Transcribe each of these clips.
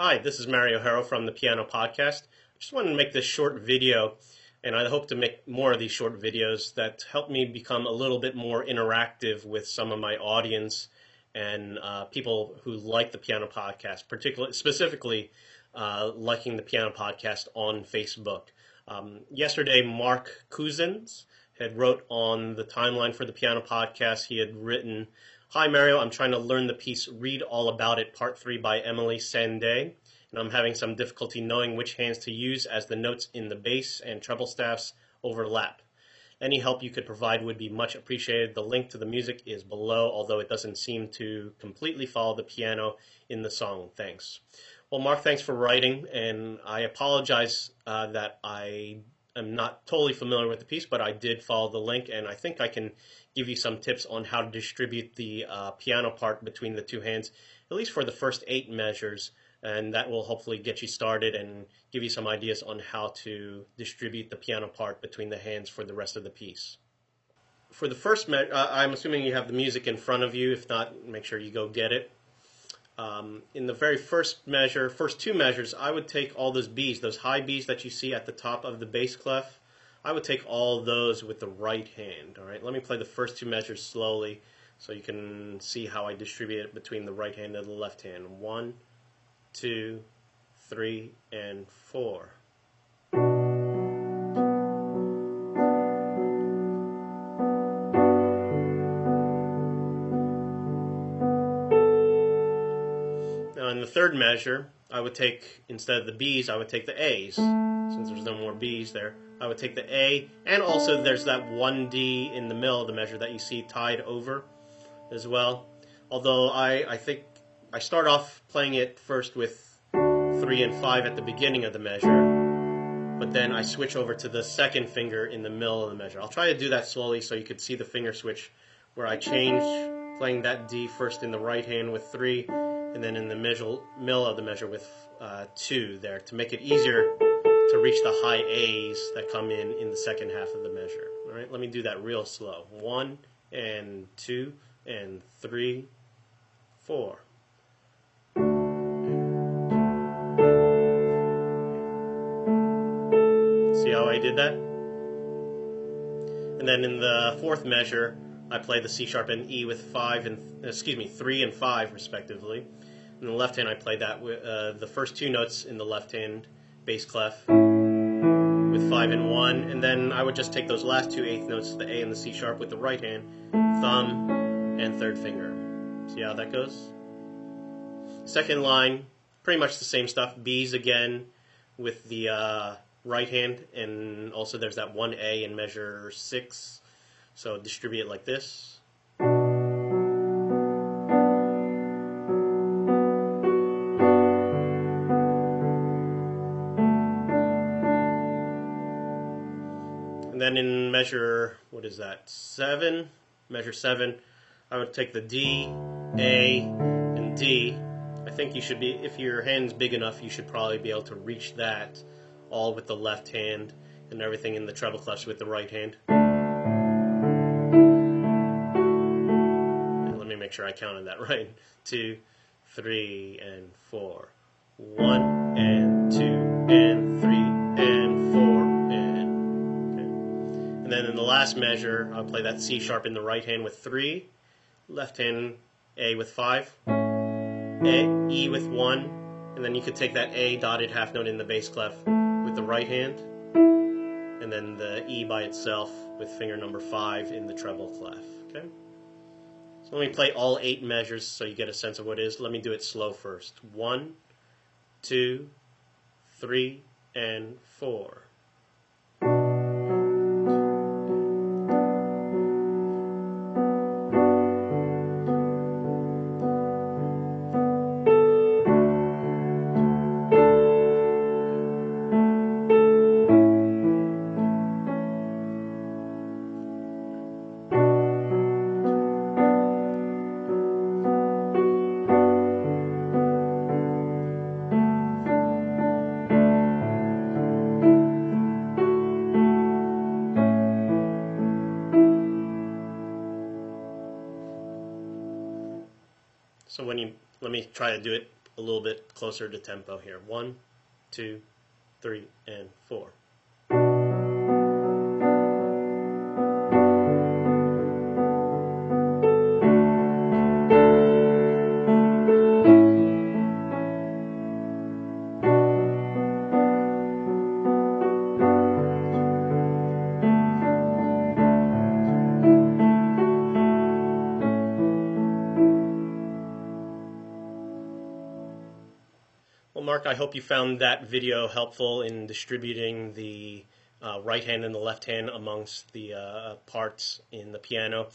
Hi, this is Mario Harrow from the Piano Podcast. I just wanted to make this short video, and I hope to make more of these short videos that help me become a little bit more interactive with some of my audience and people who like the Piano Podcast, particularly specifically liking the Piano Podcast on Facebook. Yesterday, Mark Cousins had wrote on the timeline for the Piano Podcast. He had written, "Hi Mario, I'm trying to learn the piece Read All About It, Part 3 by Emeli Sandé, and I'm having some difficulty knowing which hands to use as the notes in the bass and treble staffs overlap. Any help you could provide would be much appreciated. The link to the music is below, although it doesn't seem to completely follow the piano in the song. Thanks." Well, Mark, thanks for writing, and I apologize that I am not totally familiar with the piece, but I did follow the link, and I think I can give you some tips on how to distribute the piano part between the two hands, at least for the first 8 measures, and that will hopefully get you started and give you some ideas on how to distribute the piano part between the hands for the rest of the piece. For the first measure, I'm assuming you have the music in front of you. If not, make sure you go get it. In the very first measure, first 2 measures, I would take all those Bs, those high Bs that you see at the top of the bass clef. I would take all those with the right hand. All right, let me play the first 2 measures slowly so you can see how I distribute it between the right hand and the left hand. 1, 2, 3, and 4. Now in the third measure, I would take, instead of the Bs, I would take the As. Since there's no more Bs there, I would take the A, and also there's that 1D in the middle of the measure that you see tied over as well. Although I think I start off playing it first with 3 and 5 at the beginning of the measure, but then I switch over to the second finger in the middle of the measure. I'll try to do that slowly so you could see the finger switch where I change playing that D first in the right hand with 3, and then in the middle of the measure with 2 there to make it easier to reach the high A's that come in the second half of the measure. All right, let me do that real slow. 1 and 2 and 3, 4. See how I did that? And then in the fourth measure, I play the C sharp and E with 3 and 5 respectively. In the left hand, I play that with the first 2 notes in the left hand bass clef with 5 and 1, and then I would just take those last 2 eighth notes, the A and the C sharp, with the right hand, thumb and third finger. See how that goes? Second line, pretty much the same stuff. B's again with the right hand, and also there's that 1A in measure 6. So distribute it like this. And then in measure, what is that, 7, measure 7, I would take the D, A, and D. I think you should be, if your hand's big enough, you should probably be able to reach that all with the left hand, and everything in the treble clefs with the right hand. And let me make sure I counted that right. 2, 3, and 4. 1, and 2, and 3, and 4, and okay. And then in the last measure, I'll play that C sharp in the right hand with 3, left hand A with 5, E with 1, and then you could take that A dotted half note in the bass clef with the right hand, and then the E by itself with finger number 5 in the treble clef. Okay. So let me play all 8 measures so you get a sense of what it is. Let me do it slow first. 1, 2, 3, and 4. So let me try to do it a little bit closer to tempo here. 1, 2, 3, and 4. Well, Mark, I hope you found that video helpful in distributing the right hand and the left hand amongst the parts in the piano.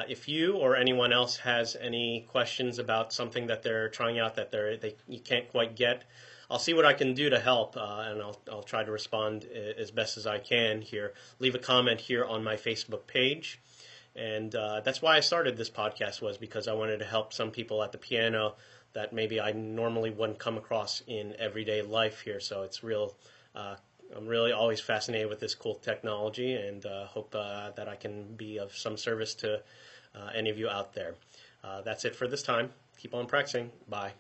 If you or anyone else has any questions about something that they're trying out that you can't quite get, I'll see what I can do to help, and I'll try to respond as best as I can here. Leave a comment here on my Facebook page. And that's why I started this podcast, was because I wanted to help some people at the piano that maybe I normally wouldn't come across in everyday life here. So it's I'm really always fascinated with this cool technology, and hope that I can be of some service to any of you out there. That's it for this time. Keep on practicing. Bye.